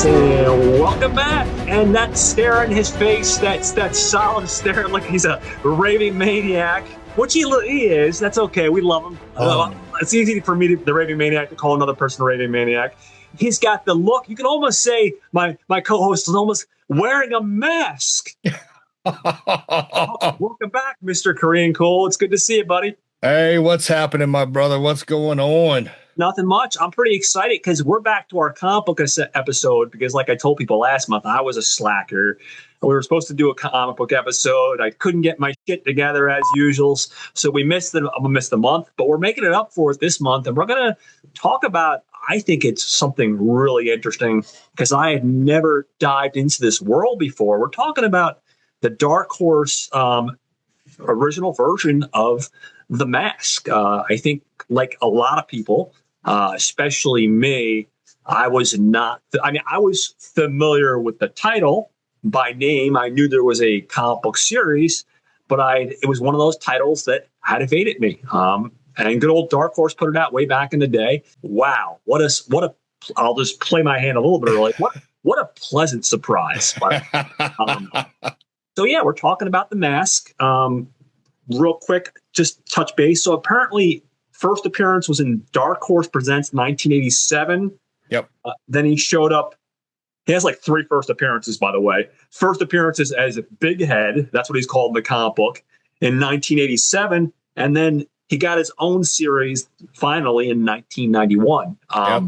And welcome back. And that stare in his face, that's that solid stare like he's a raving maniac, which he is. That's okay. We love him. It's easy for me, the raving maniac, to call another person a raving maniac. He's got the look. You can almost say my co-host is almost wearing a mask. Welcome back, Mr. Korean Cole. It's good to see you, buddy. Hey, what's happening, my brother? What's going on? Nothing much. I'm pretty excited because we're back to our comic book episode because, like I told people last month, I was a slacker. We were supposed to do a comic book episode. I couldn't get my shit together as usual, so we missed the month. But we're making it up for it this month, and we're going to talk about, I think it's something really interesting because I had never dived into this world before. We're talking about the Dark Horse original version of The Mask. I think, like a lot of people, especially me, I was familiar with the title by name. I knew there was a comic book series, but it was one of those titles that had evaded me. And good old Dark Horse put it out way back in the day. Wow, I'll just play my hand a little bit early. What a pleasant surprise. So yeah, we're talking about The Mask. Real quick, just touch base. So apparently, first appearance was in Dark Horse Presents 1987. Yep. Then he showed up. He has like 3 first appearances, by the way. First appearances as Big Head. That's what he's called in the comic book in 1987. And then he got his own series finally in 1991. Yep.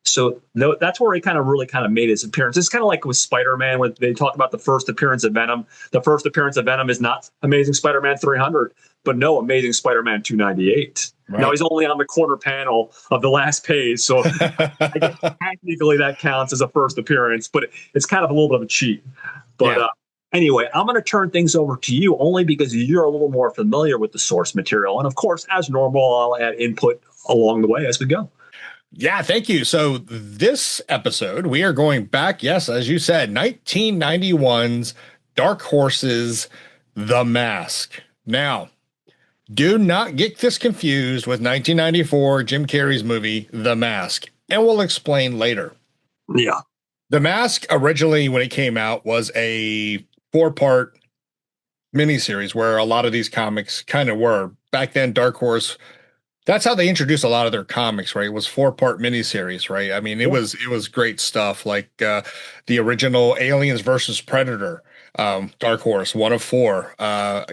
So that's where he really made his appearance. It's kind of like with Spider-Man when they talk about the first appearance of Venom. The first appearance of Venom is not Amazing Spider-Man 300, but no, Amazing Spider-Man 298. Right. Now he's only on the corner panel of the last page, so I guess technically that counts as a first appearance, but it's kind of a little bit of a cheat. But anyway, I'm going to turn things over to you only because you're a little more familiar with the source material. And of course, as normal, I'll add input along the way as we go. Yeah, thank you. So this episode, we are going back, yes, as you said, 1991's Dark Horse's The Mask. Now, do not get this confused with 1994 Jim Carrey's movie, The Mask, and we'll explain later. Yeah. The Mask originally, when it came out, was a 4-part miniseries where a lot of these comics kind of were. Back then, Dark Horse, that's how they introduced a lot of their comics, right? It was 4-part miniseries, right? I mean, it was great stuff, like the original Aliens versus Predator, Dark Horse, 1 of 4.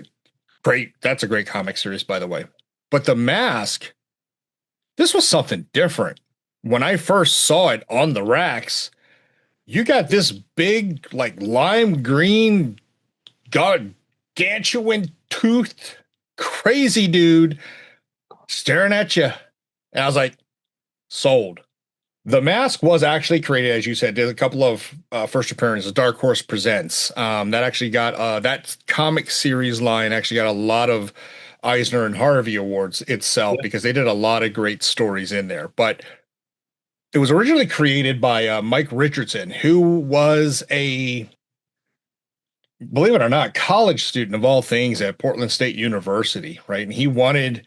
Great. That's a great comic series, by the way. But The Mask, this was something different. When I first saw it on the racks, you got this big, like lime green, gargantuan toothed, crazy dude staring at you. And I was like, sold. The Mask was actually created, as you said, did a couple of first appearances. Dark Horse Presents. That actually got, that comic series line actually got a lot of Eisner and Harvey awards itself because they did a lot of great stories in there. But it was originally created by Mike Richardson, who was a, believe it or not, college student of all things at Portland State University, right? And he wanted,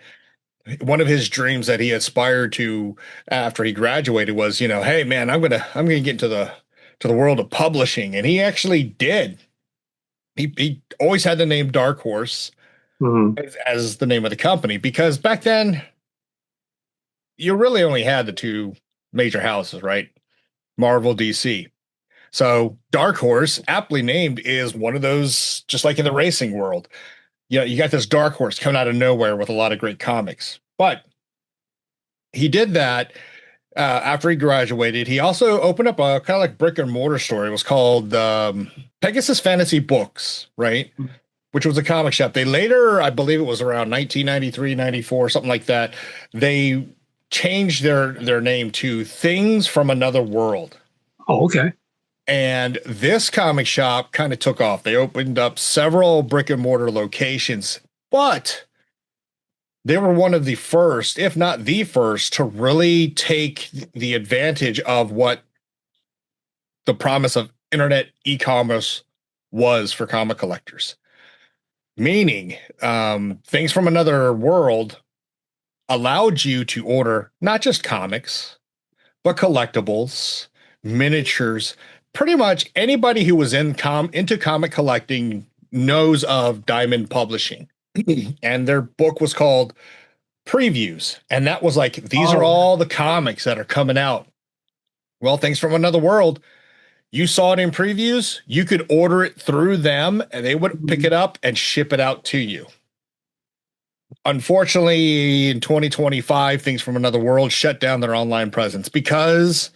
one of his dreams that he aspired to after he graduated was, hey man, I'm gonna get into the world of publishing, and he actually did. He always had the name Dark Horse as the name of the company because back then you really only had the 2 major houses, right? Marvel, DC. So Dark Horse, aptly named, is one of those, just like in the racing world. You got this Dark Horse coming out of nowhere with a lot of great comics. But he did that after he graduated. He also opened up a kind of like brick and mortar store. It was called Pegasus Fantasy Books, right? Which was a comic shop. They later, I believe it was around 1993, 94, something like that, they changed their name to Things from Another World. Oh, okay. And this comic shop kind of took off. They opened up several brick and mortar locations, but they were one of the first, if not the first, to really take the advantage of what the promise of internet e-commerce was for comic collectors. Meaning, Things from Another World allowed you to order not just comics, but collectibles, miniatures. Pretty much anybody who was into comic collecting knows of Diamond Publishing. And their book was called Previews. And that was like, these are all the comics that are coming out. Well, Things from Another World, you saw it in previews, you could order it through them and they would pick it up and ship it out to you. Unfortunately, in 2025, Things from Another World shut down their online presence because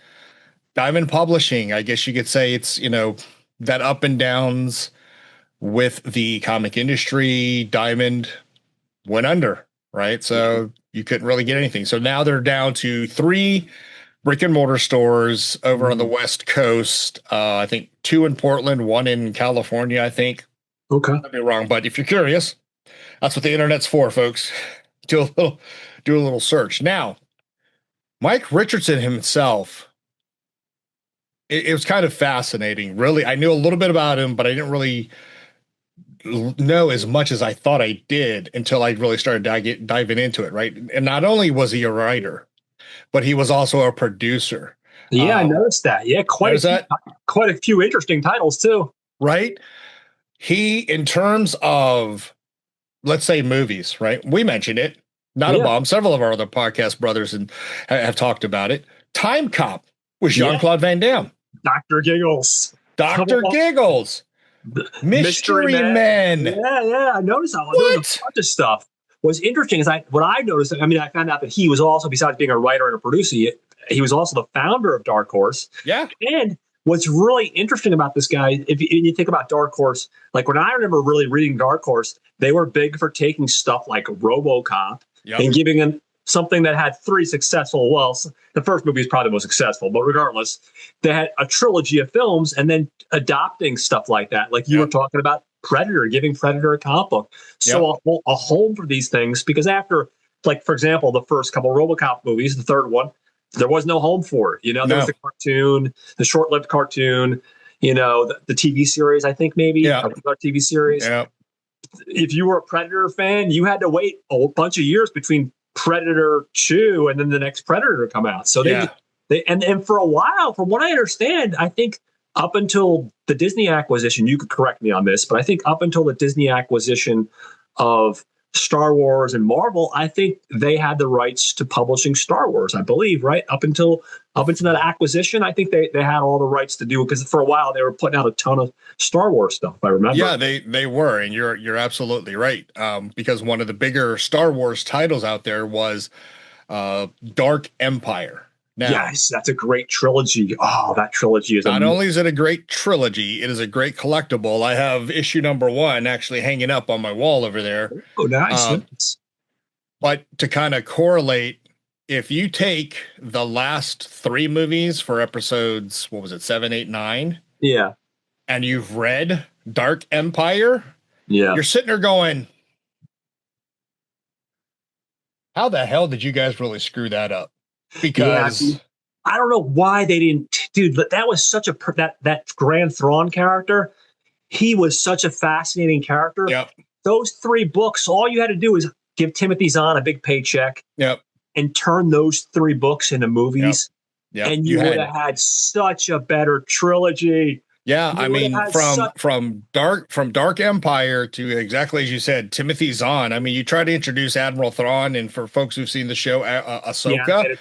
Diamond Publishing, I guess you could say it's, that up and downs with the comic industry. Diamond went under, right? So you couldn't really get anything. So now they're down to 3 brick and mortar stores over on the West Coast. I think 2 in Portland, 1 in California, I think. Okay. I'd be wrong, but if you're curious, that's what the internet's for, folks. Do a little search. Now, Mike Richardson himself, it was kind of fascinating. Really, I knew a little bit about him, but I didn't really know as much as I thought I did until I really started diving into it, right? And not only was he a writer, but he was also a producer. Yeah, I noticed that. Yeah, quite a few interesting titles too. Right? He, in terms of, let's say, movies, right? We mentioned it. Not a bomb. Several of our other podcast brothers have talked about it. Time Cop with Jean-Claude Van Damme. Dr. Giggles. Dr. Giggles. Mystery Men. Yeah. I noticed that. There was a bunch of stuff. What's interesting is what I noticed, I found out that he was also, besides being a writer and a producer, he was also the founder of Dark Horse. Yeah. And what's really interesting about this guy, if you think about Dark Horse, like when I remember really reading Dark Horse, they were big for taking stuff like RoboCop and giving him something that had 3 successful, the first movie is probably the most successful, but regardless, they had a trilogy of films and then adopting stuff like that. Like you were talking about Predator, giving Predator a comic book. So a home for these things, because after, like, for example, the first couple RoboCop movies, the third one, there was no home for it. There was the cartoon, the short-lived cartoon, the TV series, I think maybe, TV series. Yeah. If you were a Predator fan, you had to wait a bunch of years between Predator 2 and then the next Predator to come out. So they for a while, from what I understand, I think up until the Disney acquisition, you could correct me on this, but I think up until the Disney acquisition of Star Wars and Marvel, I think they had the rights to publishing Star Wars, I believe, right? Up until that acquisition, I think they had all the rights to do it, because for a while they were putting out a ton of Star Wars stuff, if I remember. Yeah, they were, and you're absolutely right. Because one of the bigger Star Wars titles out there was Dark Empire. Now, yes, that's a great trilogy. Oh, that trilogy is not only is it a great trilogy, it is a great collectible. I have issue number 1 actually hanging up on my wall over there. Oh, nice. But to kind of correlate, if you take the last 3 movies for episodes, 7, 8, 9? Yeah. And you've read Dark Empire, you're sitting there going, how the hell did you guys really screw that up? Because I don't know why they didn't, dude. But that was such that Grand Thrawn character. He was such a fascinating character. Yep. Those 3 books, all you had to do is give Timothy Zahn a big paycheck. Yep. And turn those 3 books into movies. Yep. And you would have had such a better trilogy. Yeah, I mean, from Dark Empire to, exactly as you said, Timothy Zahn. I mean, you try to introduce Admiral Thrawn, and for folks who've seen the show, Ahsoka,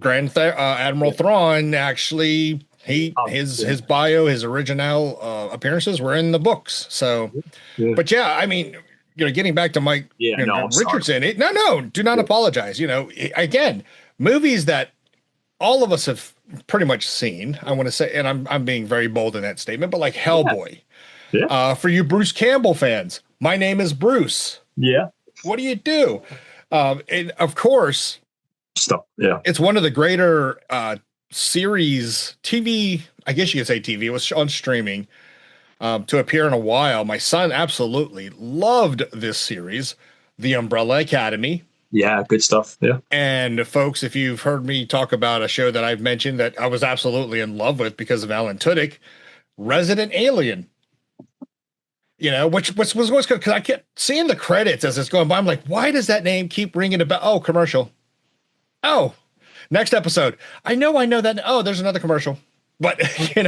Admiral Thrawn actually his bio, his original appearances were in the books. So, but I mean, getting back to Mike Richardson. Do not apologize. Again, movies that all of us have pretty much seen, I want to say, and I'm being very bold in that statement, but like Hellboy. For you Bruce Campbell fans, My Name is Bruce. Yeah. What do you do? And of course, it's one of the greater series, TV, I guess you could say TV, it was on streaming, to appear in a while. My son absolutely loved this series, The Umbrella Academy. Yeah, good stuff. Yeah. And folks, if you've heard me talk about a show that I've mentioned that I was absolutely in love with because of Alan Tudyk, Resident Alien. Which was good, because I kept seeing the credits as it's going by. I'm like, why does that name keep ringing a bell? Oh, commercial. Oh, Next episode. I know that. Oh, there's another commercial. But,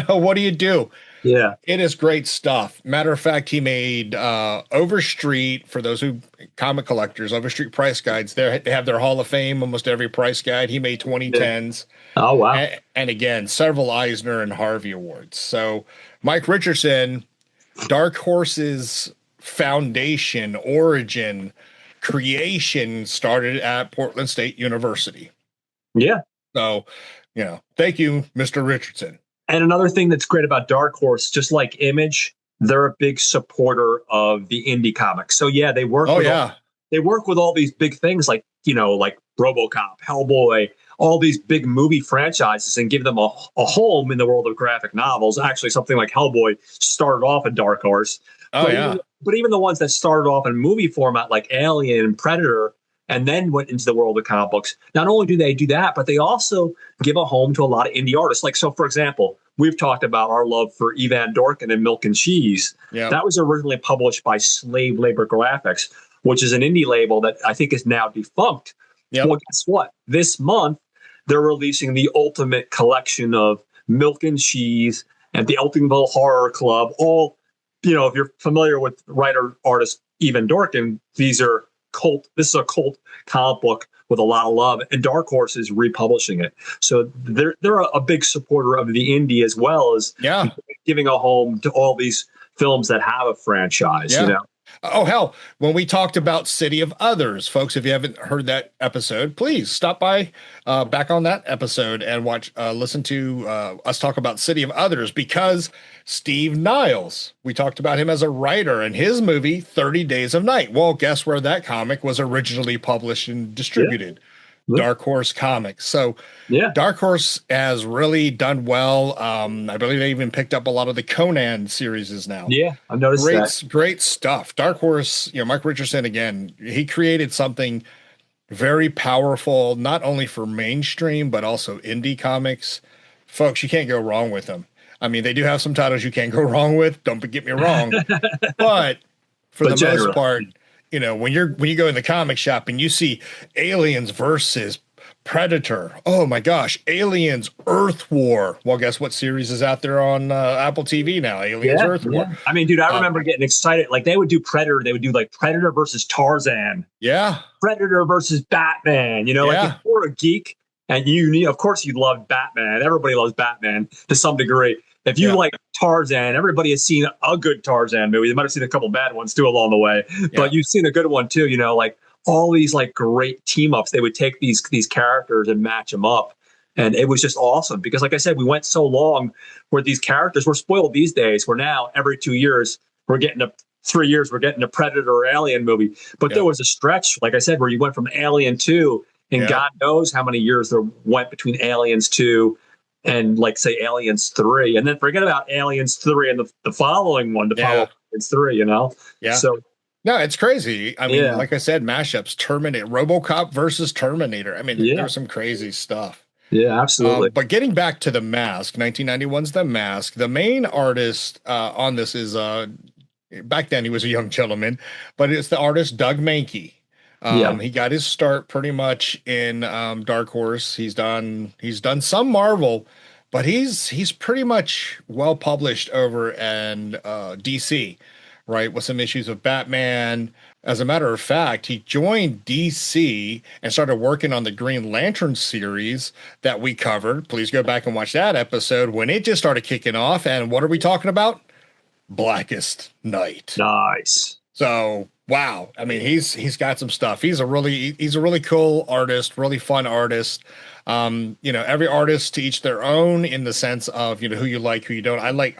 what do you do? Yeah. It is great stuff. Matter of fact, he made Overstreet, for those who comic collectors, Overstreet price guides. They have their Hall of Fame, almost every price guide. He made 2010s. Oh, wow. And again, several Eisner and Harvey Awards. So Mike Richardson, Dark Horse's foundation, origin, creation started at Portland State University. Yeah. So, thank you, Mr. Richardson. And another thing that's great about Dark Horse, just like Image, they're a big supporter of the indie comics. So yeah, they work. They work with all these big things like like RoboCop, Hellboy, all these big movie franchises, and give them a home in the world of graphic novels. Actually, something like Hellboy started off at Dark Horse. But even the ones that started off in movie format, like Alien and Predator, and then went into the world of comic books. Not only do they do that, but they also give a home to a lot of indie artists. Like, so for example, we've talked about our love for Evan Dorkin and Milk and Cheese. Yeah. That was originally published by Slave Labor Graphics, which is an indie label that I think is now defunct. Yep. Well, guess what? This month, they're releasing the ultimate collection of Milk and Cheese and the Eltingville Horror Club. All, if you're familiar with writer-artist Evan Dorkin, these are this is a cult comic book with a lot of love, and Dark Horse is republishing it. So they're a big supporter of the indie as well as giving a home to all these films that have a franchise. Oh, hell, when we talked about City of Others, folks, if you haven't heard that episode, please stop by back on that episode and listen to us talk about City of Others, because Steve Niles, we talked about him as a writer and his movie 30 Days of Night. Well, guess where that comic was originally published and distributed? Dark Horse Comics. So Dark Horse has really done well. I believe they even picked up a lot of the Conan series now. Yeah, I've noticed that. Great stuff. Dark Horse, Mike Richardson, again, he created something very powerful, not only for mainstream, but also indie comics. Folks, you can't go wrong with them. I mean, they do have some titles you can't go wrong with. Don't get me wrong. But for the most part, when you go in the comic shop and you see Aliens versus Predator, oh my gosh, Aliens Earth War. Well, guess what series is out there on Apple TV now? Aliens Earth War. I mean, dude, I remember getting excited. Like, they would do Predator. They would do like Predator versus Tarzan. Yeah. Predator versus Batman. Like, if you're a geek and of course you love Batman. Everybody loves Batman to some degree. If you like Tarzan, everybody has seen a good Tarzan movie. They might have seen a couple bad ones too along the way, but you've seen a good one too. Like all these like great team ups. They would take these characters and match them up, and it was just awesome because, like I said, we went so long where these characters were spoiled these days. Where now every 2 years we're getting 3 years we're getting a Predator or Alien movie. But there was a stretch, like I said, where you went from Alien 2, and God knows how many years there went between Aliens 2 and, like, say, Aliens 3. And then forget about Aliens 3 and the following one to follow Aliens 3, Yeah. So, no, it's crazy. I mean, like I said, mashups, Terminator, RoboCop versus Terminator. I mean, there's some crazy stuff. Yeah, absolutely. But getting back to The Mask, 1991's The Mask, the main artist on this is, back then he was a young gentleman, but it's the artist Doug Mahnke. He got his start pretty much in Dark Horse. He's done some Marvel, but he's pretty much well published over in DC, right? With some issues of Batman. As a matter of fact, he joined DC and started working on the Green Lantern series that we covered. Please go back and watch that episode when it just started kicking off. And what are we talking about? Blackest Night. Nice. So, wow. I mean, he's got some stuff. He's a really cool artist, really fun artist. Every artist to each their own in the sense of, who you like, who you don't. I like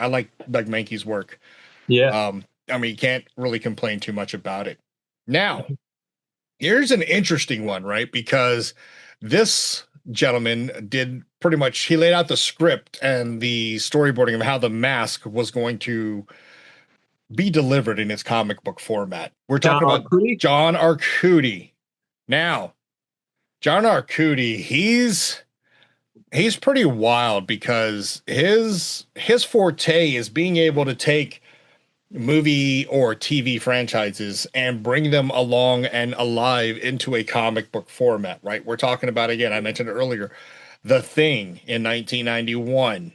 Doug Mahnke's work. Yeah. I mean, you can't really complain too much about it. Now, here's an interesting one, right? Because this gentleman he laid out the script and the storyboarding of how the Mask was going to be delivered in its comic book format. We're talking about John Arcudi. Now, John Arcudi, he's pretty wild because his forte is being able to take movie or TV franchises and bring them along and alive into a comic book format, right? We're talking about, again, I mentioned it earlier, The Thing in 1991,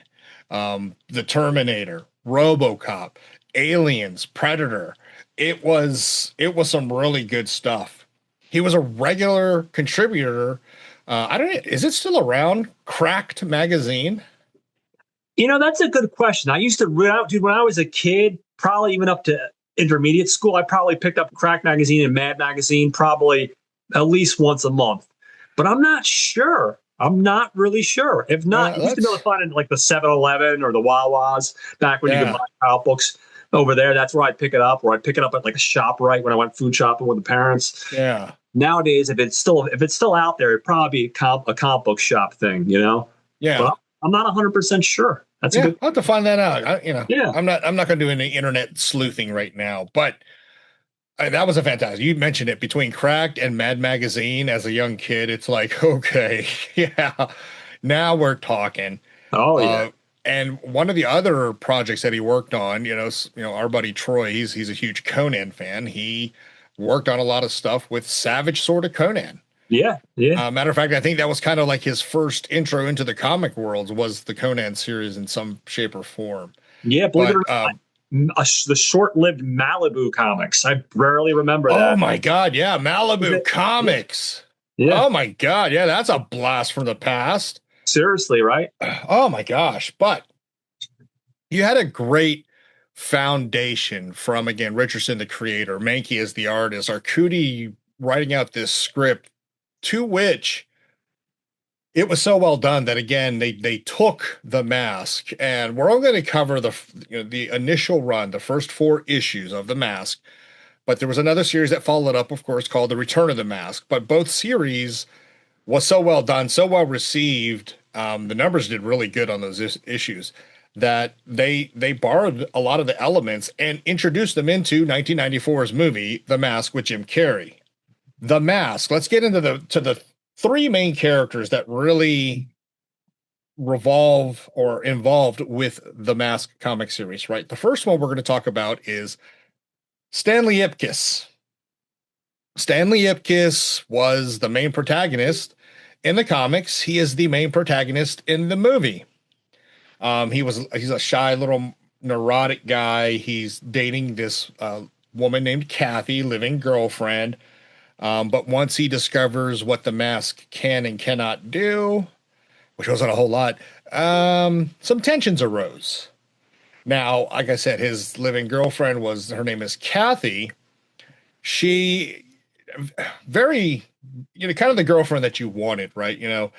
The Terminator, RoboCop, Aliens, Predator. It was some really good stuff. He was a regular contributor. I don't know, is it still around? Cracked magazine? That's a good question. I used to read out, dude, when I was a kid, probably even up to intermediate school, I probably picked up Crack Magazine and Mad Magazine probably at least once a month. But I'm not sure. I'm not really sure. If not, you used to be able to That's find it in like the 7-Eleven or the Wawas back when you could yeah. buy comic books over there. That's where I'd pick it up, or I'd pick it up at like a shop right when I went food shopping with the parents. Yeah. Nowadays, if it's still out there, it'd probably be a comic book shop thing, Yeah. But I'm not 100% sure. That's a Yeah, good. I'll have to find that out. Yeah. I'm not going to do any internet sleuthing right now, but that was a fantastic. You mentioned it between Cracked and Mad Magazine as a young kid. It's like, okay, yeah, now we're talking. Oh yeah. Uh, and one of the other projects that he worked on, our buddy Troy, he's a huge Conan fan. He worked on a lot of stuff with Savage Sword of Conan. Yeah. Yeah. Matter of fact, I think that was kind of like his first intro into the comic world was the Conan series in some shape or form. Yeah. Believe it But or not, the short-lived Malibu comics. I rarely remember oh that. my God, yeah, Malibu Yeah. Comics. Yeah. Oh my God, yeah, that's a blast from the past. Seriously, right? Oh my gosh, but you had a great foundation from, again, Richardson, the creator, Mahnke is the artist, Arcudi writing out this script, to which it was so well done that, again, they took The Mask, and we're all going to cover the initial run, the first 4 issues of The Mask. But there was another series that followed up, of course, called The Return of the Mask. But both series was so well done, so well received. The numbers did really good on those issues that they borrowed a lot of the elements and introduced them into 1994's movie The Mask with Jim Carrey. The Mask. Let's get into the 3 main characters that really revolve or involved with the Mask comic series. Right. The first one we're going to talk about is Stanley Ipkiss. Stanley Ipkiss was the main protagonist in the comics. He is the main protagonist in the movie. He's a shy little neurotic guy. He's dating this woman named Kathy, living girlfriend. But once he discovers what the mask can and cannot do, which wasn't a whole lot, some tensions arose. Now, like I said, his living girlfriend her name is Kathy. She very, kind of the girlfriend that you wanted, right?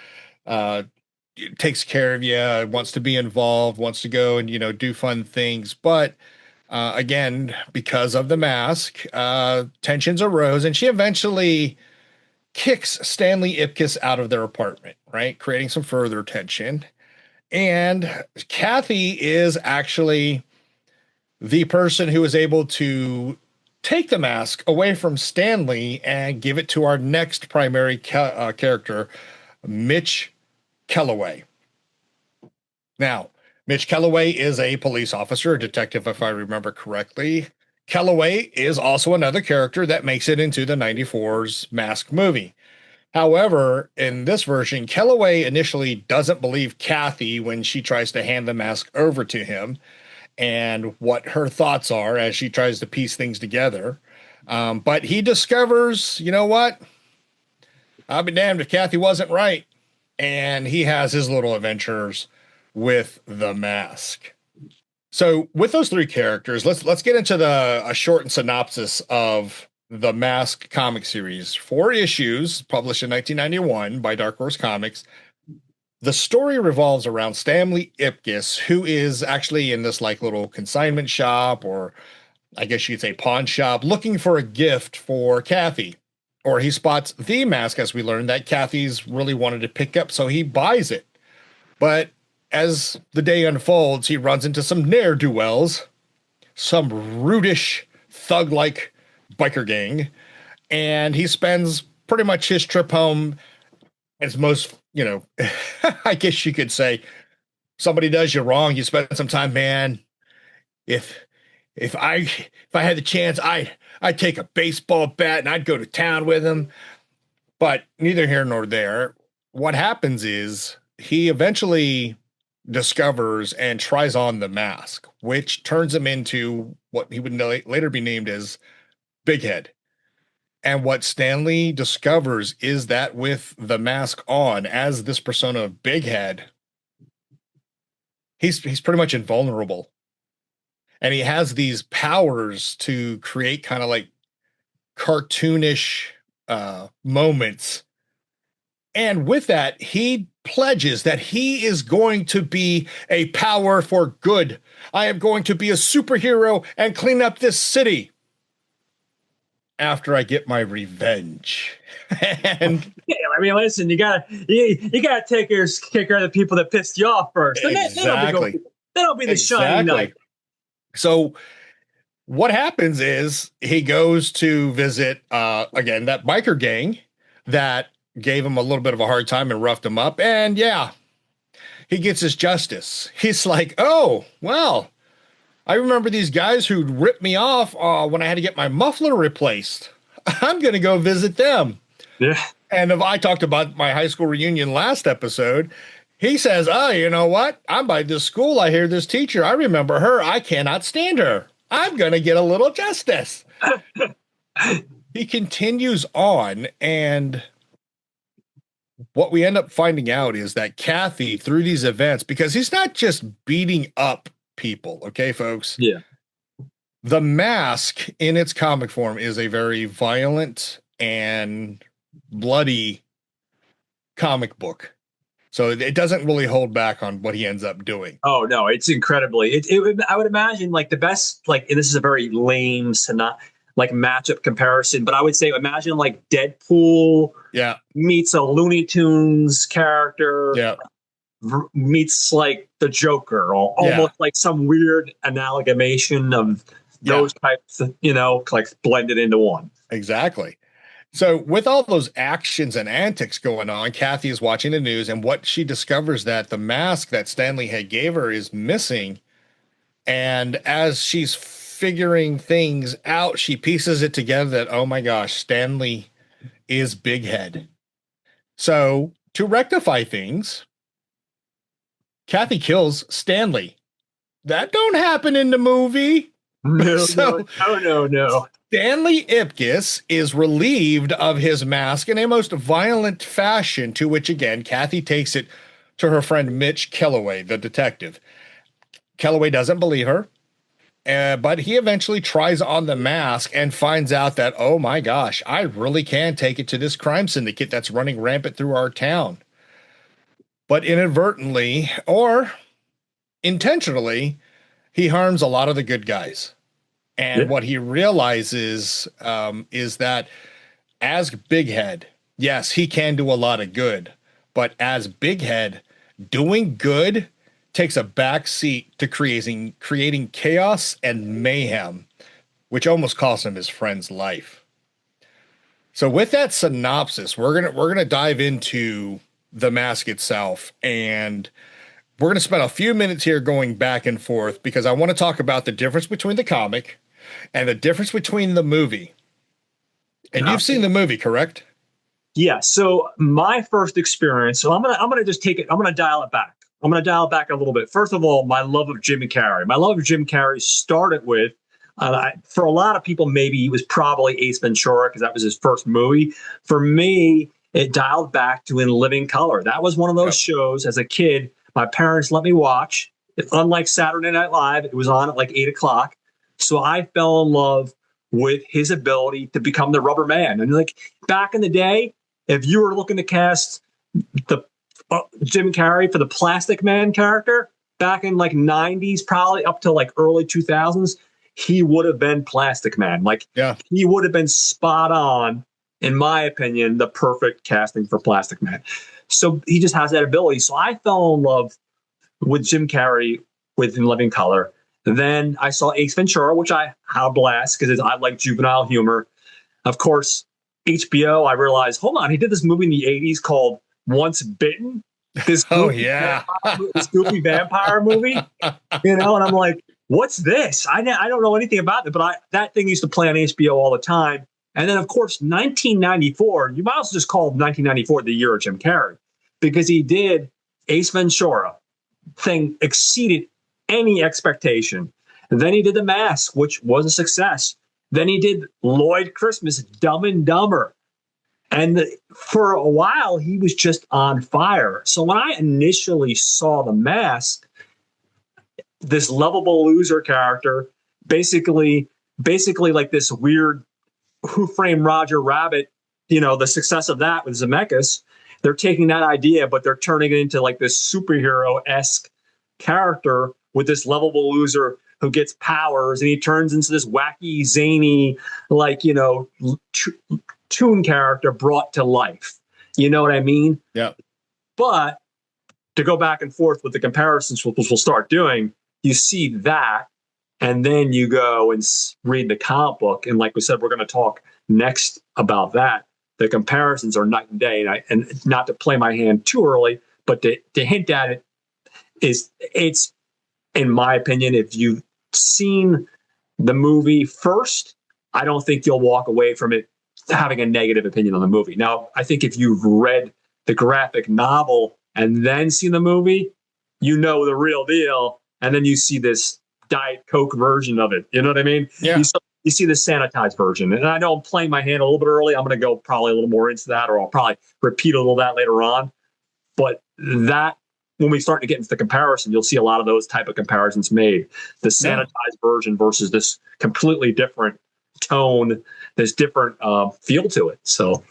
Takes care of you, wants to be involved, wants to go and, do fun things. But again, because of the mask, tensions arose, and she eventually kicks Stanley Ipkiss out of their apartment, right? Creating some further tension. And Kathy is actually the person who is able to take the mask away from Stanley and give it to our next primary character, Mitch Kellaway. Now, Mitch Kellaway is a police officer, a detective, if I remember correctly. Kellaway is also another character that makes it into the 94's Mask movie. However, in this version, Kellaway initially doesn't believe Kathy when she tries to hand the mask over to him and what her thoughts are as she tries to piece things together. But he discovers, you know what? I'll be damned if Kathy wasn't right. And he has his little adventures with the mask. So with those 3 characters, let's get into a shortened synopsis of the Mask comic series. 4 issues published in 1991 by Dark Horse Comics. The story revolves around Stanley Ipkiss, who is actually in this like little consignment shop, or I guess you'd say pawn shop, looking for a gift for Kathy. Or he spots the mask, as we learned, that Kathy's really wanted to pick up, so he buys it. But as the day unfolds, he runs into some ne'er-do-wells, some rudish, thug-like biker gang, and he spends pretty much his trip home as most, I guess you could say, somebody does you wrong, you spend some time, man. If if I had the chance, I'd take a baseball bat and I'd go to town with him. But neither here nor there. What happens is he eventually discovers and tries on the mask, which turns him into what he would later be named as Big Head. And what Stanley discovers is that with the mask on, as this persona of Big Head, he's pretty much invulnerable. And he has these powers to create kind of like cartoonish moments. And with that, he pledges that he is going to be a power for good. I am going to be a superhero and clean up this city after I get my revenge. And yeah, I mean, listen, you gotta take care of the people that pissed you off first. Exactly. That'll be the shining knight. So what happens is he goes to visit again that biker gang that gave him a little bit of a hard time and roughed him up. And yeah, he gets his justice. He's like, oh, well, I remember these guys who ripped me off when I had to get my muffler replaced. I'm going to go visit them. Yeah. And if I talked about my high school reunion last episode, he says, oh, you know what? I'm by this school. I hear this teacher. I remember her. I cannot stand her. I'm going to get a little justice. He continues on, and what we end up finding out is that Kathy, through these events, because he's not just beating up people, okay, folks? Yeah. The Mask in its comic form is a very violent and bloody comic book. So it doesn't really hold back on what he ends up doing. Oh no, it's incredibly. I would imagine like the best, like, and this is a very lame like matchup comparison, but I would say imagine like Deadpool meets a Looney Tunes character meets like the Joker, or almost like some weird amalgamation of those types of, like blended into one. Exactly. So with all those actions and antics going on, Kathy is watching the news, and what she discovers that the mask that Stanley had gave her is missing. And as she's figuring things out, she pieces it together that, oh my gosh, Stanley is Big Head. So to rectify things, Kathy kills Stanley. That don't happen in the movie. No. Stanley Ipkiss is relieved of his mask in a most violent fashion, to which, again, Kathy takes it to her friend Mitch Kellaway, the detective. Kellaway doesn't believe her, but he eventually tries on the mask and finds out that, oh my gosh, I really can take it to this crime syndicate that's running rampant through our town. But inadvertently, or intentionally, he harms a lot of the good guys. And what he realizes is that as Big Head, yes, he can do a lot of good, but as Big Head, doing good takes a back seat to creating chaos and mayhem, which almost cost him his friend's life. So with that synopsis, we're gonna dive into the mask itself, and we're gonna spend a few minutes here going back and forth because I want to talk about the difference between the comic and the difference between the movie. And you've seen the movie, correct? Yeah. So my first experience, so I'm gonna just take it, I'm gonna dial it back. I'm gonna dial it back a little bit. First of all, my love of Jim Carrey. My love of Jim Carrey started with, for a lot of people, maybe it was probably Ace Ventura because that was his first movie. For me, it dialed back to In Living Color. That was one of those shows as a kid my parents let me watch. Unlike Saturday Night Live, it was on at like 8:00. So I fell in love with his ability to become the rubber man. And like back in the day, if you were looking to cast the Jim Carrey for the Plastic Man character back in like 90s, probably up to like early 2000s, he would have been Plastic Man. Like he would have been spot on, in my opinion, the perfect casting for Plastic Man. So he just has that ability. So I fell in love with Jim Carrey with In Living Color. Then I saw Ace Ventura, which I had a blast because I like juvenile humor. Of course, HBO, I realized, hold on, he did this movie in the 80s called Once Bitten. This goofy vampire movie. And I'm like, what's this? I don't know anything about it, but that thing used to play on HBO all the time. And then, of course, 1994, you might also just call 1994 the year of Jim Carrey, because he did Ace Ventura, thing exceeded any expectation. And then he did The Mask, which was a success. Then he did Lloyd Christmas, Dumb and Dumber. And for a while, he was just on fire. So when I initially saw The Mask, this lovable loser character, basically like this weird Who Framed Roger Rabbit, the success of that with Zemeckis, they're taking that idea, but they're turning it into like this superhero-esque character with this lovable loser who gets powers, and he turns into this wacky, zany, like, toon character brought to life. You know what I mean? Yeah. But to go back and forth with the comparisons, which we'll start doing, you see that, and then you go and read the comic book. And like we said, we're going to talk next about that. The comparisons are night and day. And not to play my hand too early, but to hint at it, it's, in my opinion, if you've seen the movie first, I don't think you'll walk away from it having a negative opinion on the movie. Now, I think if you've read the graphic novel and then seen the movie, you know the real deal. And then you see this Diet Coke version of it. You know what I mean? Yeah. You see the sanitized version. And I know I'm playing my hand a little bit early. I'm going to go probably a little more into that, or I'll probably repeat a little of that later on. But that, when we start to get into the comparison, you'll see a lot of those type of comparisons made. The sanitized version versus this completely different tone, this different feel to it. So,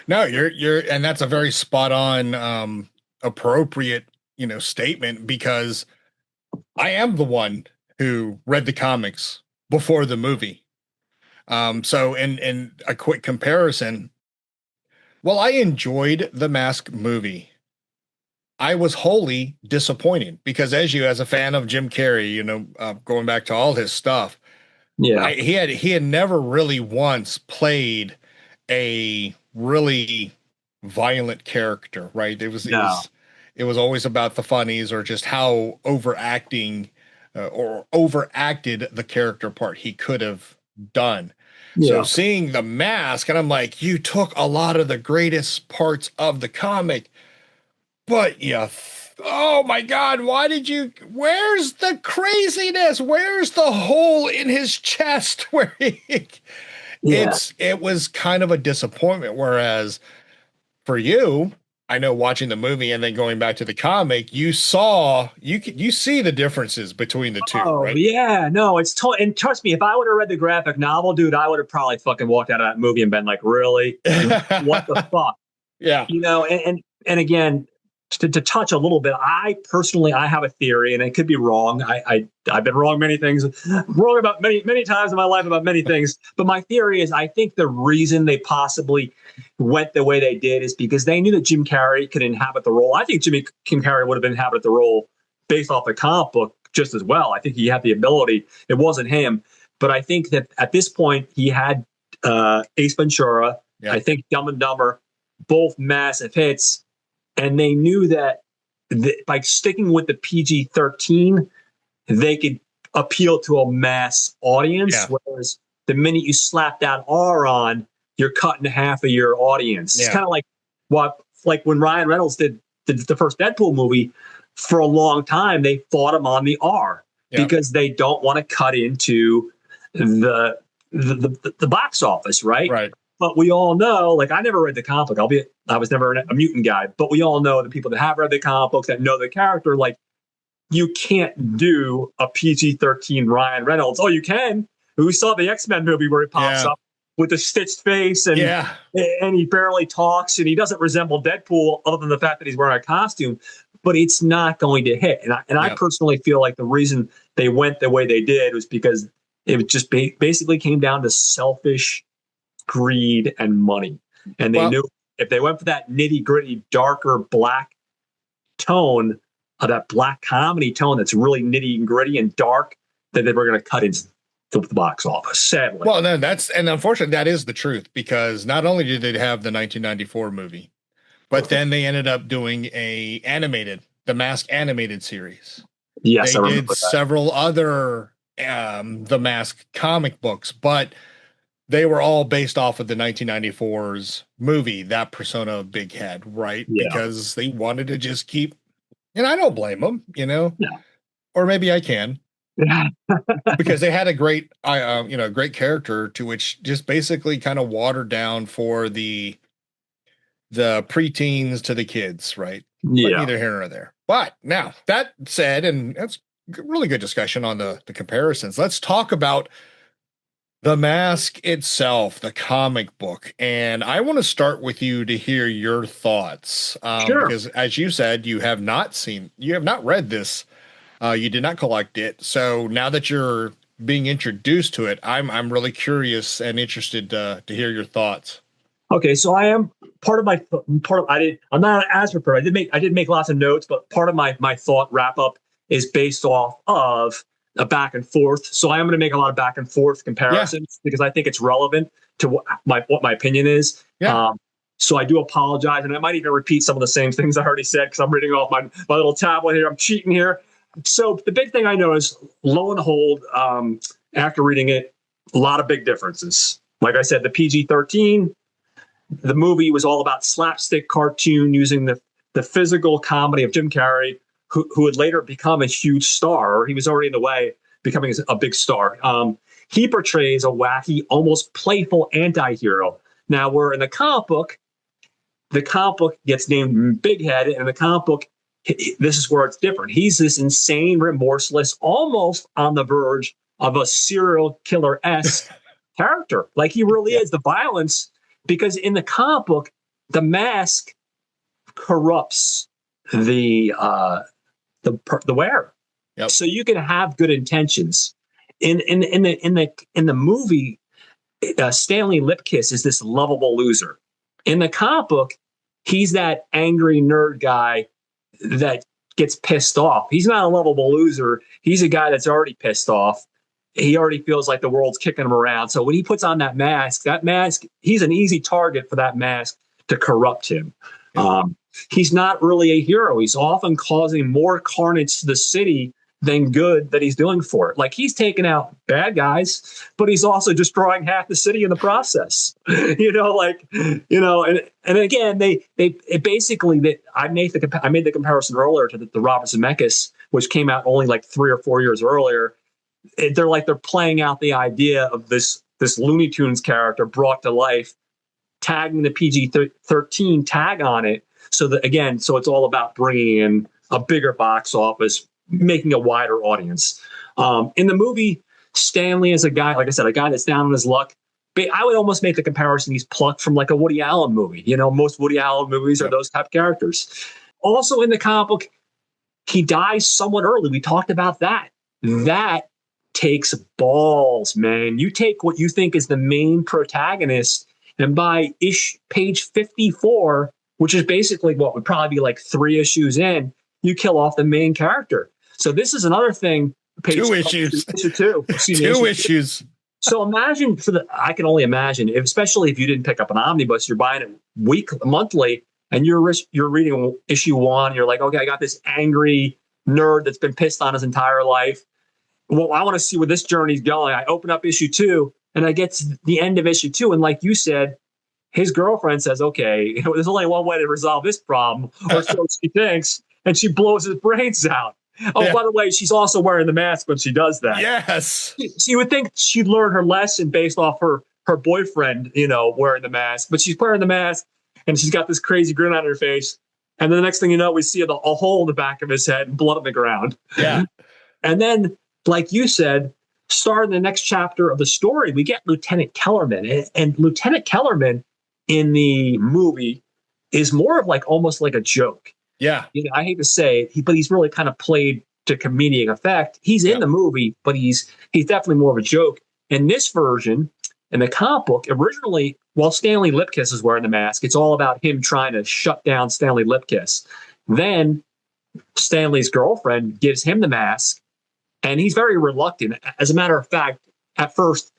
no, and that's a very spot on, appropriate, statement, because I am the one who read the comics before the movie. So in a quick comparison, while I enjoyed the Mask movie, I was wholly disappointed because, as a fan of Jim Carrey, going back to all his stuff, yeah, he had never really once played a really violent character, right? It was always about the funnies, or just how overacting or overacted the character part he could have done. yeah. So seeing The Mask, and I'm like, you took a lot of the greatest parts of the comic, but oh my God, where's the craziness? Where's the hole in his chest where it was kind of a disappointment. Whereas for you, I know, watching the movie and then going back to the comic, you see the differences between the two, right? Yeah, no, and trust me, if I would have read the graphic novel, dude, I would have probably fucking walked out of that movie and been like, really? What the fuck? Yeah. And again, to touch a little bit, I have a theory, and it could be wrong. I've been wrong wrong about many times in my life about many things. But my theory is, I think the reason they possibly went the way they did is because they knew that Jim Carrey could inhabit the role. I think Jim Carrey would have inhabited the role based off the comic book just as well. I think he had the ability. It wasn't him, but I think that at this point he had Ace Ventura. Yeah. I think Dumb and Dumber, both massive hits. And they knew that by sticking with the PG-13, they could appeal to a mass audience. Yeah. Whereas the minute you slap that R on, you're cutting half of your audience. Yeah. It's kind of like when Ryan Reynolds did the first Deadpool movie. For a long time, they fought him on the R because they don't want to cut into the box office, right? Right. But we all know, like, I never read the comic book. I was never a mutant guy, but we all know the people that have read the comic books, that know the character, like, you can't do a PG-13 Ryan Reynolds. Oh, you can. We saw the X-Men movie where he pops up with a stitched face and he barely talks, and he doesn't resemble Deadpool other than the fact that he's wearing a costume, but it's not going to hit. And I personally feel like the reason they went the way they did was because it just basically came down to selfish greed and money. And they knew if they went for that nitty gritty, darker black tone, that black comedy tone that's really nitty and gritty and dark, that they were going to cut into the box office, sadly. Well, no, and unfortunately, that is the truth, because not only did they have the 1994 movie, but then they ended up doing the Mask animated series. Yes, they did several other the Mask comic books, but they were all based off of the 1994's movie, that persona of Big Head, right? Yeah. Because they wanted to just keep, and I don't blame them, Yeah. or maybe I can, Yeah. because they had a great, great character to which just basically kind of watered down for the preteens to the kids, right? But Yeah. neither here nor there. But now that said, and that's really good discussion on the comparisons. Let's talk about the Mask itself, the comic book. And I want to start with you to hear your thoughts. Sure. Because as you said, you have not read this. You did not collect it. So now that you're being introduced to it, I'm really curious and interested to hear your thoughts. Okay, so I am I'm not as prepared. I did make lots of notes, but part of my thought wrap up is based off of a back and forth. So I am going to make a lot of back and forth comparisons because I think it's relevant to what my opinion is. Yeah. So I do apologize, and I might even repeat some of the same things I already said because I'm reading off my little tablet here. I'm cheating here. So the big thing I know is, lo and behold, after reading it, a lot of big differences. Like I said, the PG-13. The movie was all about slapstick cartoon using the physical comedy of Jim Carrey, who would later become a huge star. Or he was already in the way becoming a big star. He portrays a wacky, almost playful anti-hero. Now, where in the comic book gets named Big Head, and the comic book, this is where it's different. He's this insane, remorseless, almost on the verge of a serial killer-esque character. Like he really is. The violence, because in the comic book, the Mask corrupts the wearer. Yep. So you can have good intentions. In the movie, Stanley Lipkiss is this lovable loser. In the comic book, he's that angry nerd guy that gets pissed off. He's not a lovable loser. He's a guy that's already pissed off. He already feels like the world's kicking him around. So when he puts on that mask, he's an easy target for that mask to corrupt him. He's not really a hero. He's often causing more carnage to the city than good that he's doing for it. Like he's taking out bad guys, but he's also destroying half the city in the process. And again, I made the comparison earlier to the Robert Zemeckis, which came out only like 3 or 4 years earlier. They're playing out the idea of this Looney Tunes character brought to life, tagging the PG-13 tag on it. So it's all about bringing in a bigger box office, making a wider audience. In the movie, Stanley is a guy, like I said, a guy that's down on his luck. But I would almost make the comparison he's plucked from like a Woody Allen movie. Most Woody Allen movies are those type of characters. Also in the comic book, he dies somewhat early. We talked about that. That takes balls, man. You take what you think is the main protagonist, and by page 54, which is basically what would probably be like 3 issues in, you kill off the main character. So this is another thing. Issue 2. Two issues. So imagine I can only imagine, especially if you didn't pick up an omnibus, you're buying it monthly, and you're reading issue 1. You're like, okay, I got this angry nerd that's been pissed on his entire life. Well, I want to see where this journey's going. I open up issue 2, and I get to the end of issue 2, and like you said, his girlfriend says, okay, there's only one way to resolve this problem, or so she thinks, and she blows his brains out. Oh, by the way, she's also wearing the mask when she does that. Yes. She would think she'd learn her lesson based off her boyfriend, wearing the mask, but she's wearing the mask, and she's got this crazy grin on her face. And then the next thing you know, we see a hole in the back of his head and blood on the ground. Yeah. And then, like you said, starting the next chapter of the story, we get Lieutenant Kellerman. And Lieutenant Kellerman in the movie is more of almost like a joke. Yeah. I hate to say it, but he's really kind of played to comedic effect. He's in the movie, but he's definitely more of a joke. In this version, in the comic book, originally, while Stanley Lipkiss is wearing the mask, it's all about him trying to shut down Stanley Lipkiss. Then Stanley's girlfriend gives him the mask, and he's very reluctant. As a matter of fact, at first,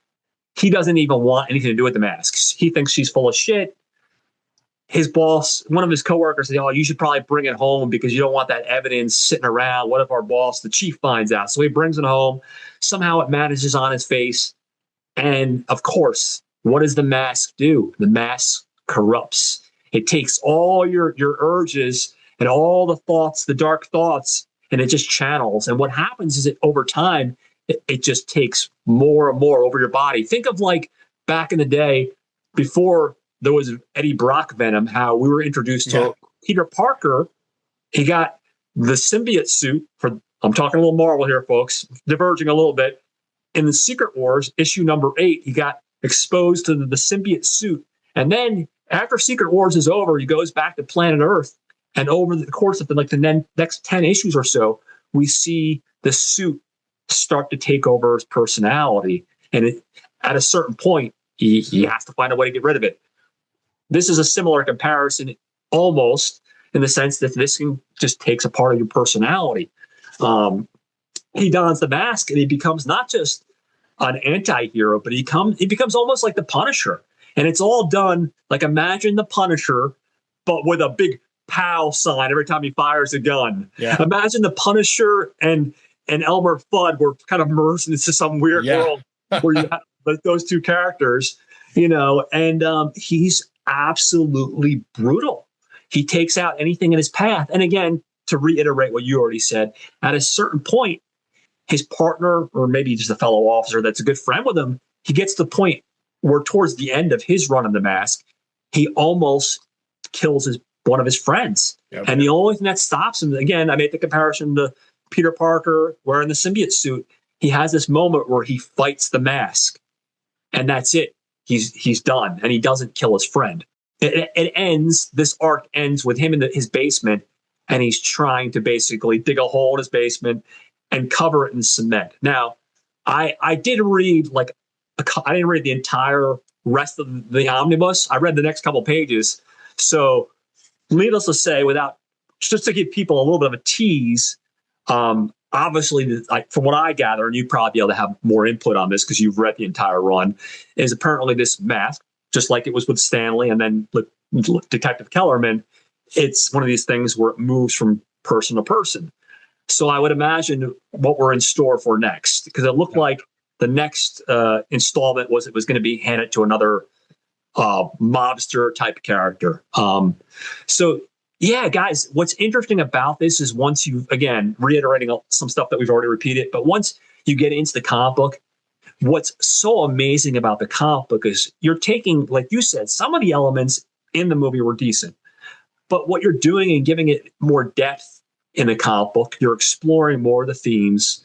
he doesn't even want anything to do with the masks. He thinks she's full of shit. his boss, one of his coworkers said, "Oh, you should probably bring it home because you don't want that evidence sitting around. What if our boss, the chief, finds out?" So he brings it home. Somehow it manages on his face. And of course, what does the mask do? The mask corrupts. It takes all your urges and all the thoughts, the dark thoughts, and it just channels. And what happens is that over time, it just takes more and more over your body. Think of like back in the day before there was Eddie Brock Venom, how we were introduced to Peter Parker. He got the symbiote suit for, I'm talking a little Marvel here, folks, diverging a little bit. In the Secret Wars, issue number 8, he got exposed to the symbiote suit. And then after Secret Wars is over, he goes back to planet Earth. And over the course of the next 10 issues or so, we see the suit start to take over his personality. And at a certain point, he has to find a way to get rid of it. This is a similar comparison almost in the sense that this can just takes a part of your personality. He dons the mask and he becomes not just an anti-hero, but he becomes almost like the Punisher. And it's all done like, imagine the Punisher, but with a big POW sign every time he fires a gun. Yeah. Imagine the Punisher and Elmer Fudd were kind of merged into some weird world where you have those two characters, and he's absolutely brutal. He takes out anything in his path. And again, to reiterate what you already said, at a certain point, his partner, or maybe just a fellow officer that's a good friend with him, he gets to the point where towards the end of his run of the mask, he almost kills one of his friends. Yep. And the only thing that stops him, again, I made the comparison to Peter Parker wearing the symbiote suit. He has this moment where he fights the mask, and that's it. He's done, and he doesn't kill his friend. It ends. This arc ends with him in his basement, and he's trying to basically dig a hole in his basement and cover it in cement. Now, I did read I didn't read the entire rest of the omnibus. I read the next couple pages. So, needless to say, just to give people a little bit of a tease, obviously, from what I gather, and you'd probably be able to have more input on this because you've read the entire run, is apparently this mask, just like it was with Stanley and then with Detective Kellerman, it's one of these things where it moves from person to person. So I would imagine what we're in store for next, because it looked like the next installment was going to be handed to another mobster type character. So yeah, guys, what's interesting about this is once you, again, reiterating some stuff that we've already repeated, but once you get into the comic book, what's so amazing about the comic book is you're taking, like you said, some of the elements in the movie were decent, but what you're doing and giving it more depth in the comic book, you're exploring more of the themes.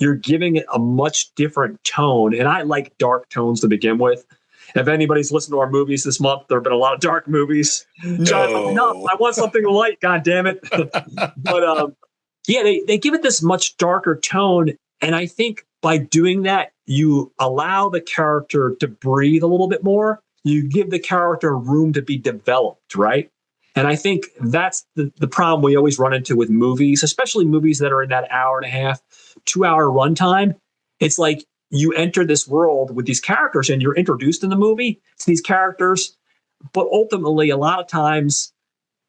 You're giving it a much different tone. And I like dark tones to begin with. If anybody's listened to our movies this month, there have been a lot of dark movies. No, I want something light, God damn it. But they give it this much darker tone. And I think by doing that, you allow the character to breathe a little bit more. You give the character room to be developed, right? And I think that's the problem we always run into with movies, especially movies that are in that hour and a half, 2 hour runtime. It's like you enter this world with these characters and you're introduced in the movie to these characters. But ultimately, a lot of times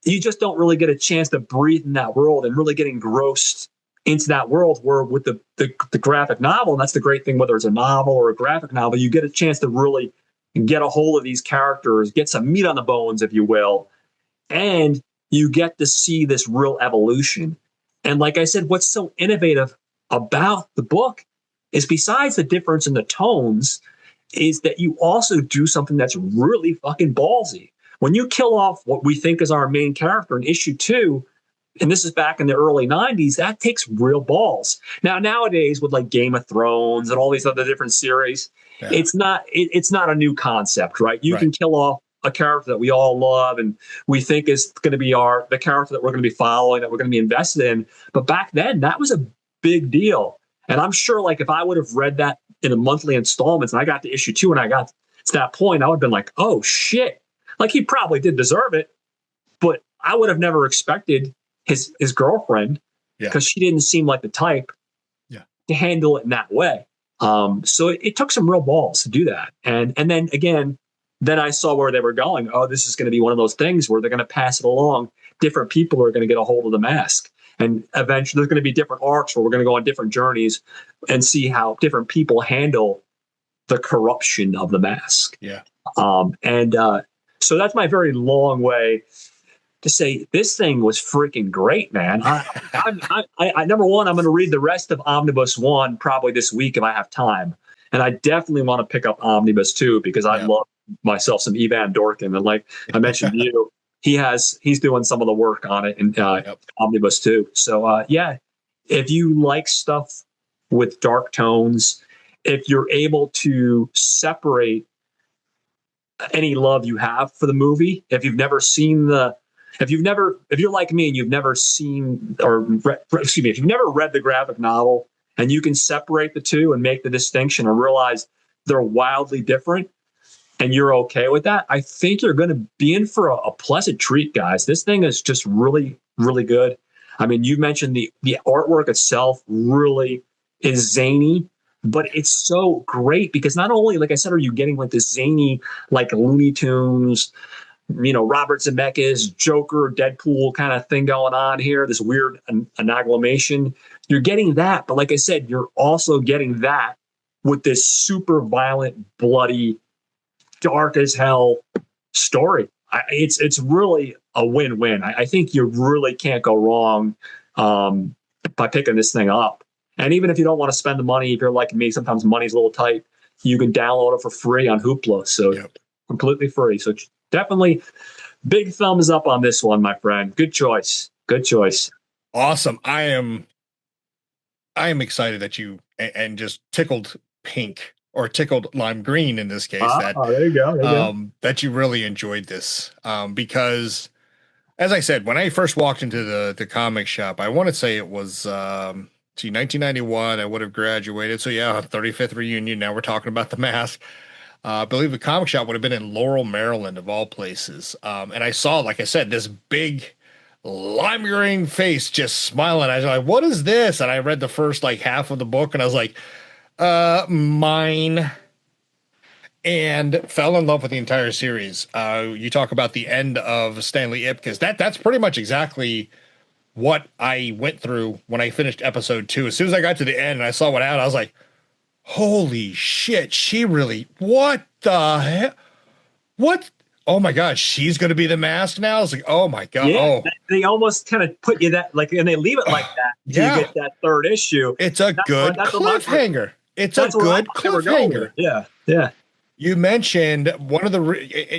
you just don't really get a chance to breathe in that world and really get engrossed into that world, where with the graphic novel, and that's the great thing, whether it's a novel or a graphic novel, you get a chance to really get a hold of these characters, get some meat on the bones, if you will. And you get to see this real evolution. And like I said, what's so innovative about the book is, besides the difference in the tones, is that you also do something that's really fucking ballsy. When you kill off what we think is our main character in issue 2, and this is back in the early 90s, that takes real balls. Now, nowadays, with like Game of Thrones and all these other different series, it's not a new concept, right? You can kill off a character that we all love and we think is going to be the character that we're going to be following, that we're going to be invested in. But back then, that was a big deal. And I'm sure, like, if I would have read that in a monthly installments and I got to issue 2 and I got to that point, I would have been like, oh shit. Like, he probably did deserve it, but I would have never expected his girlfriend, because she didn't seem like the type to handle it in that way. So it took some real balls to do that. And then again, then I saw where they were going. Oh, this is going to be one of those things where they're going to pass it along. Different people are going to get a hold of the mask. And eventually there's going to be different arcs where we're going to go on different journeys and see how different people handle the corruption of the mask. Yeah. So that's my very long way to say this thing was freaking great, man. Number one, I'm going to read the rest of Omnibus 1 probably this week if I have time. And I definitely want to pick up Omnibus 2 because I love myself some Evan Dorkin. And like I mentioned to you, he's doing some of the work on it in Omnibus 2. So if you like stuff with dark tones, if you're able to separate any love you have for the movie, if you're like me and you've never seen if you've never read the graphic novel and you can separate the two and make the distinction and realize they're wildly different and you're okay with that, I think you're going to be in for a pleasant treat, guys. This thing is just really, really good. I mean, you mentioned the artwork itself really is zany, but it's so great because not only, like I said, are you getting like this zany, like Looney Tunes, Robert Zemeckis, Joker, Deadpool kind of thing going on here, this weird amalgamation. You're getting that, but like I said, you're also getting that with this super violent, bloody, dark as hell story. It's really a win-win. I think you really can't go wrong by picking this thing up. And even if you don't want to spend the money, if you're like me, sometimes money's a little tight, you can download it for free on Hoopla. So completely free. So definitely big thumbs up on this one, my friend. Good choice. Good choice. Awesome. I am excited that you and just tickled pink or tickled lime green in this case. There you go. That you really enjoyed this. Because as I said, when I first walked into the comic shop, I want to say it was 1991. I would have graduated. So 35th reunion. Now we're talking about the mask. I believe the comic shop would have been in Laurel, Maryland, of all places. And I saw, like I said, this big lime green face just smiling. I was like, what is this? And I read the first half of the book and I was like, mine. And fell in love with the entire series. You talk about the end of Stanley Ipkiss. That's pretty much exactly what I went through when I finished episode 2. As soon as I got to the end and I saw what happened, I was like, holy shit, what the hell? What? Oh my God, she's going to be the mask now? I was like, oh my God. Yeah, they almost kind of put you that, and they leave it like that till you get that third issue. It's a good cliffhanger. It's a good cliffhanger. Yeah. You mentioned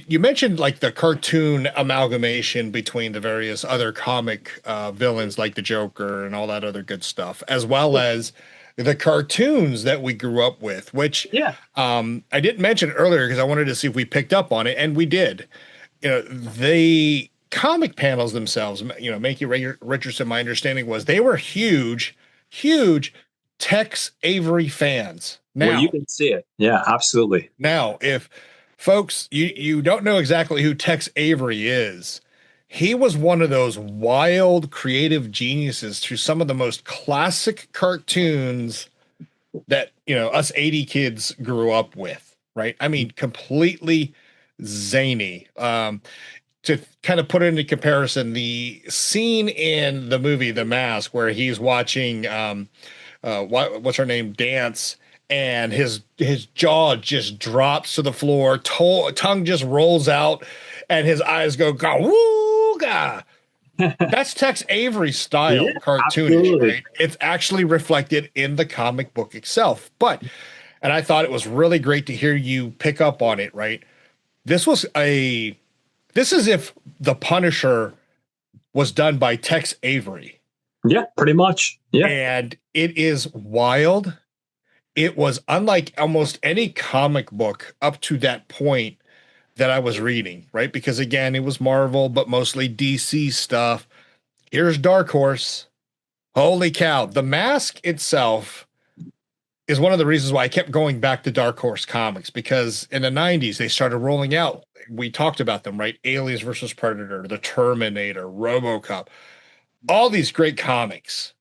you mentioned the cartoon amalgamation between the various other comic villains like the Joker and all that other good stuff, as well as the cartoons that we grew up with, which I didn't mention earlier because I wanted to see if we picked up on it, and we did. The comic panels themselves, Mahnke, Richardson, my understanding was they were huge Tex Avery fans. Now, you can see it. Yeah, absolutely. Now, if folks, you don't know exactly who Tex Avery is, he was one of those wild creative geniuses through some of the most classic cartoons that, us 80 kids grew up with, right? I mean, completely zany. To kind of put it into comparison, the scene in the movie The Mask where he's watching what's her name dance, and his jaw just drops to the floor, tongue just rolls out, and his eyes go gawooga. That's Tex Avery style cartoonish, absolutely. right? It's actually reflected in the comic book itself. And I thought it was really great to hear you pick up on it, right? This is if The Punisher was done by Tex Avery. Yeah, pretty much. Yeah. And it is wild. It was unlike almost any comic book up to that point that I was reading, right? Because again, it was Marvel, but mostly DC stuff. Here's Dark Horse. Holy cow. The Mask itself is one of the reasons why I kept going back to Dark Horse comics, because in the 90s, they started rolling out. We talked about them, right? Aliens versus Predator, The Terminator, RoboCop, all these great comics.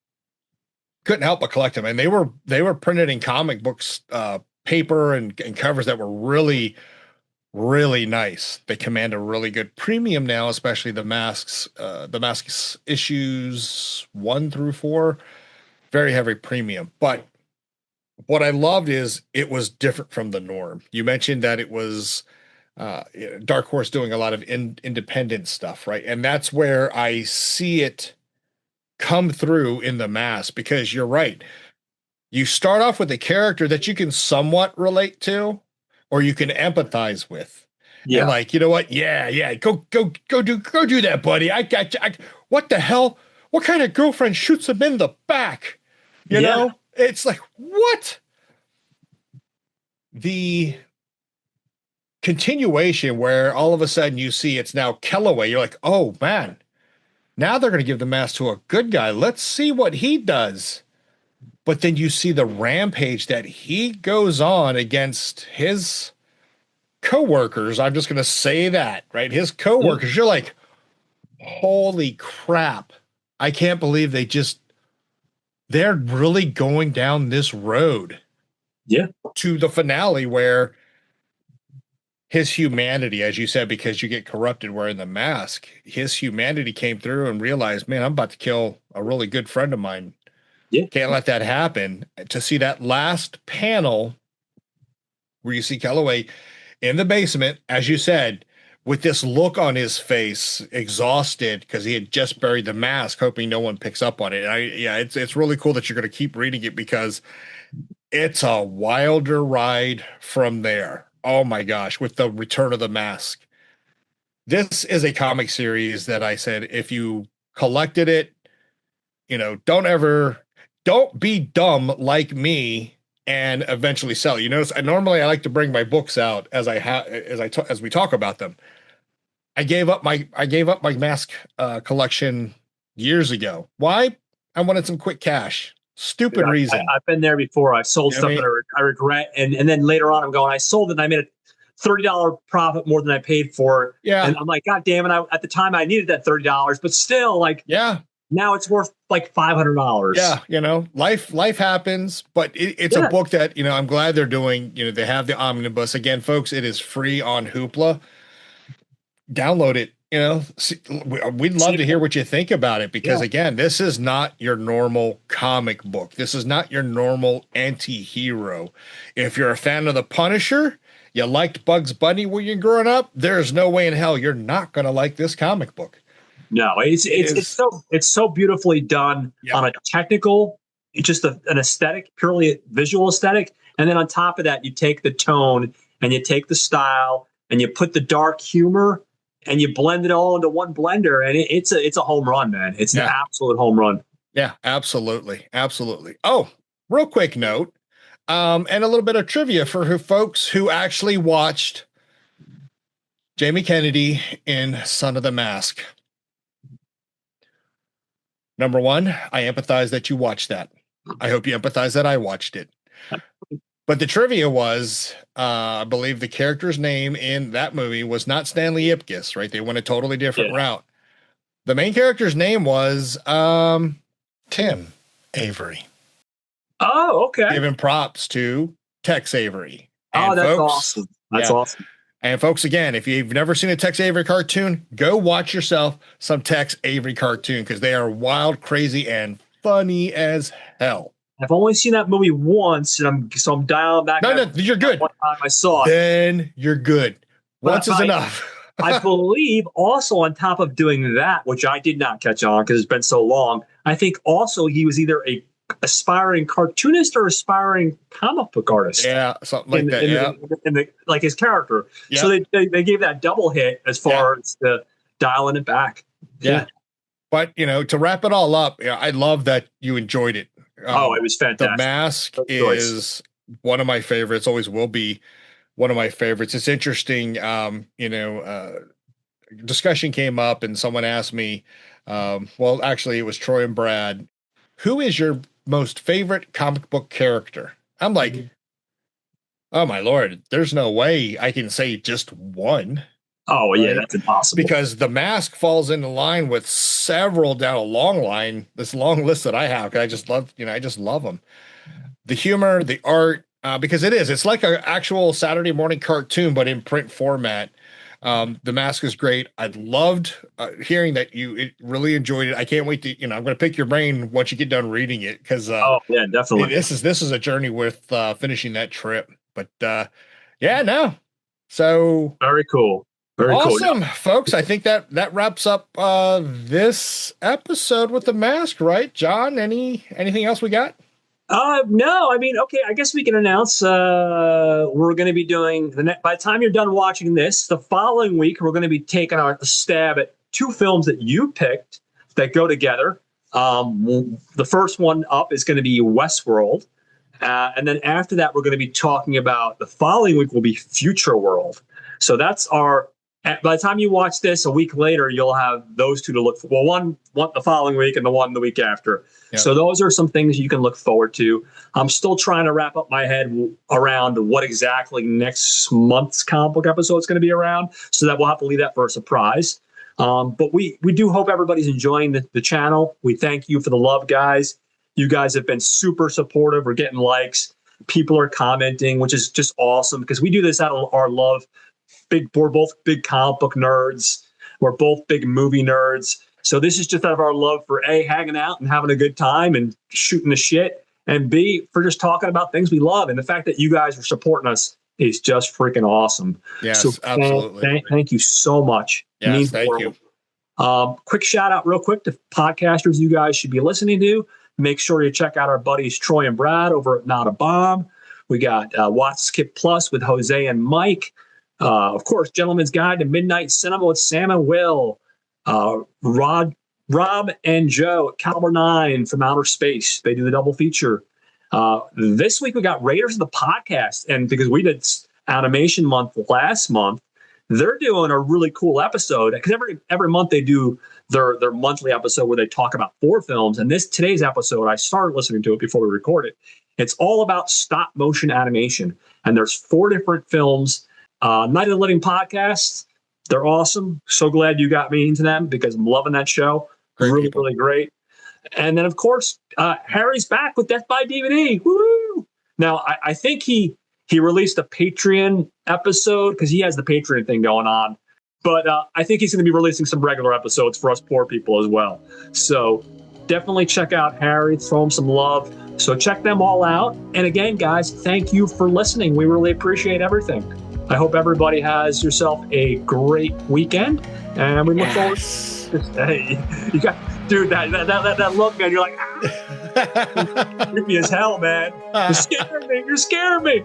Couldn't help but collect them. And they were printed in comic books, paper and covers that were really really nice. They command a really good premium now, especially the masks issues 1 through 4, very heavy premium. But what I loved is it was different from the norm. You mentioned that it was Dark Horse doing a lot of independent stuff, right? And that's where I see it come through in the mask, because you're right. You start off with a character that you can somewhat relate to, or you can empathize with. And Yeah. like, you know what? Yeah. Go do that, buddy. I got you. What the hell? What kind of girlfriend shoots him in the back? You Yeah. know? It's like, what? The continuation where all of a sudden you see it's now Kellaway. You're like, oh man, now they're going to give the mask to a good guy. Let's see what he does. But then you see the rampage that he goes on against his coworkers. I'm just going to say that, right? His coworkers. Yeah. You're like, holy crap. I can't believe they're really going down this road. Yeah. To the finale where his humanity, as you said, because you get corrupted wearing the mask, his humanity came through and realized, man, I'm about to kill a really good friend of mine. Yeah. Can't let that happen. To see that last panel where you see Kellaway in the basement, as you said, with this look on his face, exhausted because he had just buried the mask, hoping no one picks up on it. It's really cool that you're going to keep reading it, because it's a wilder ride from there. Oh my gosh, with the return of the mask. This is a comic series that I said, if you collected it, don't be dumb like me and eventually sell. You notice, normally I like to bring my books out as we talk about them. I gave up my mask collection years ago. Why? I wanted some quick cash. Stupid reason. I've been there before. I've sold stuff that I regret, and then later on I'm going, I sold it and I made a $30 profit more than I paid for it. Yeah. And I'm like, God damn it, at the time I needed that $30, but still, like, yeah. Now it's worth like $500. Yeah, life happens, but it's a book that, I'm glad they're doing. They have the omnibus. Again, folks, it is free on Hoopla. Download it. We'd love to hear what you think about it, because again, this is not your normal comic book. This is not your normal anti-hero. If you're a fan of the Punisher, you liked Bugs Bunny when you're growing up, there's no way in hell you're not going to like this comic book. No, it's so beautifully done on a technical, it's just an aesthetic, purely visual aesthetic. And then on top of that, you take the tone and you take the style and you put the dark humor and you blend it all into one blender. And it's a home run, man. It's an absolute home run. Yeah, absolutely. Absolutely. Oh, real quick note, and a little bit of trivia for folks who actually watched Jamie Kennedy in Son of the Mask. Number one, I empathize that you watched that. I hope you empathize that I watched it. But the trivia was, I believe the character's name in that movie was not Stanley Ipkiss, right? They went a totally different route. The main character's name was Tim Avery. Oh, okay. Giving props to Tex Avery. And that's awesome. That's awesome. And folks, again, if you've never seen a Tex Avery cartoon, go watch yourself some Tex Avery cartoon, because they are wild, crazy, and funny as hell. I've only seen that movie once, and I'm dialing back. No, you're good. One time I saw it. Then you're good. Once is enough. I believe also on top of doing that, which I did not catch on because it's been so long, I think also he was either a aspiring cartoonist or aspiring comic book artist. Yeah, something like that. In the like his character. Yeah. So they gave that double hit as far as the dialing it back. Yeah. But, to wrap it all up, I love that you enjoyed it. It was fantastic. The Mask is one of my favorites, always will be one of my favorites. It's interesting, discussion came up and someone asked me, well, actually it was Troy and Brad, who is your most favorite comic book character? I'm like, oh my Lord, there's no way I can say just one. Oh, right? Yeah, that's impossible. Because the Mask falls into line with several down a long line, this long list that I have. I just love them. The humor, the art, because it's like an actual Saturday morning cartoon, but in print format. The Mask is great. I loved hearing that you really enjoyed it. I can't wait to, I'm going to pick your brain once you get done reading it, because Oh yeah, definitely. this is a journey worth finishing that trip. But yeah, no. So Very cool. Very awesome, cool. folks. I think that wraps up this episode with the Mask, right? John, anything else we got? No, I mean, okay, I guess we can announce we're going to be doing by the time you're done watching this, the following week, we're going to be taking a stab at two films that you picked that go together. The first one up is going to be Westworld. And then after that, we're going to be talking about the following week will be Future World. So that's by the time you watch this a week later, you'll have those two to look for. Well, one the following week and the one the week after. Yep. So those are some things you can look forward to. I'm still trying to wrap up my head around what exactly next month's comic book episode is going to be around, so that we'll have to leave that for a surprise. But we do hope everybody's enjoying the channel. We thank you for the love, guys. You guys have been super supportive. We're getting likes. People are commenting, which is just awesome, because we do this out of our love. We're both big comic book nerds. We're both big movie nerds. So this is just out of our love for A, hanging out and having a good time and shooting the shit, and B, for just talking about things we love. And the fact that you guys are supporting us is just freaking awesome. Yes, so absolutely. Thank you so much. Yes, thank you. Quick shout out real quick to podcasters you guys should be listening to. Make sure you check out our buddies Troy and Brad over at Not a Bomb. We got Watts Skip Plus with Jose and Mike. Of course, Gentleman's Guide to Midnight Cinema with Sam and Will. Rob and Joe at Caliber 9 from Outer Space. They do the double feature. This week we got Raiders of the Podcast, and because we did Animation Month last month, they're doing a really cool episode, because every month they do their monthly episode where they talk about 4 films. And today's episode, I started listening to it before we record it. It's all about stop motion animation, and there's 4 different films. Night of the Living Podcast. They're awesome. So glad you got me into them, because I'm loving that show. Really great. And then, of course, Harry's back with Death by DVD. Woo! Now, I think he released a Patreon episode, because he has the Patreon thing going on. But I think he's going to be releasing some regular episodes for us poor people as well. So definitely check out Harry. Throw him some love. So check them all out. And again, guys, thank you for listening. We really appreciate everything. I hope everybody has yourself a great weekend, and we look forward to hey, you got, dude, that look, man, you're like, creepy as hell, man. You're scaring me.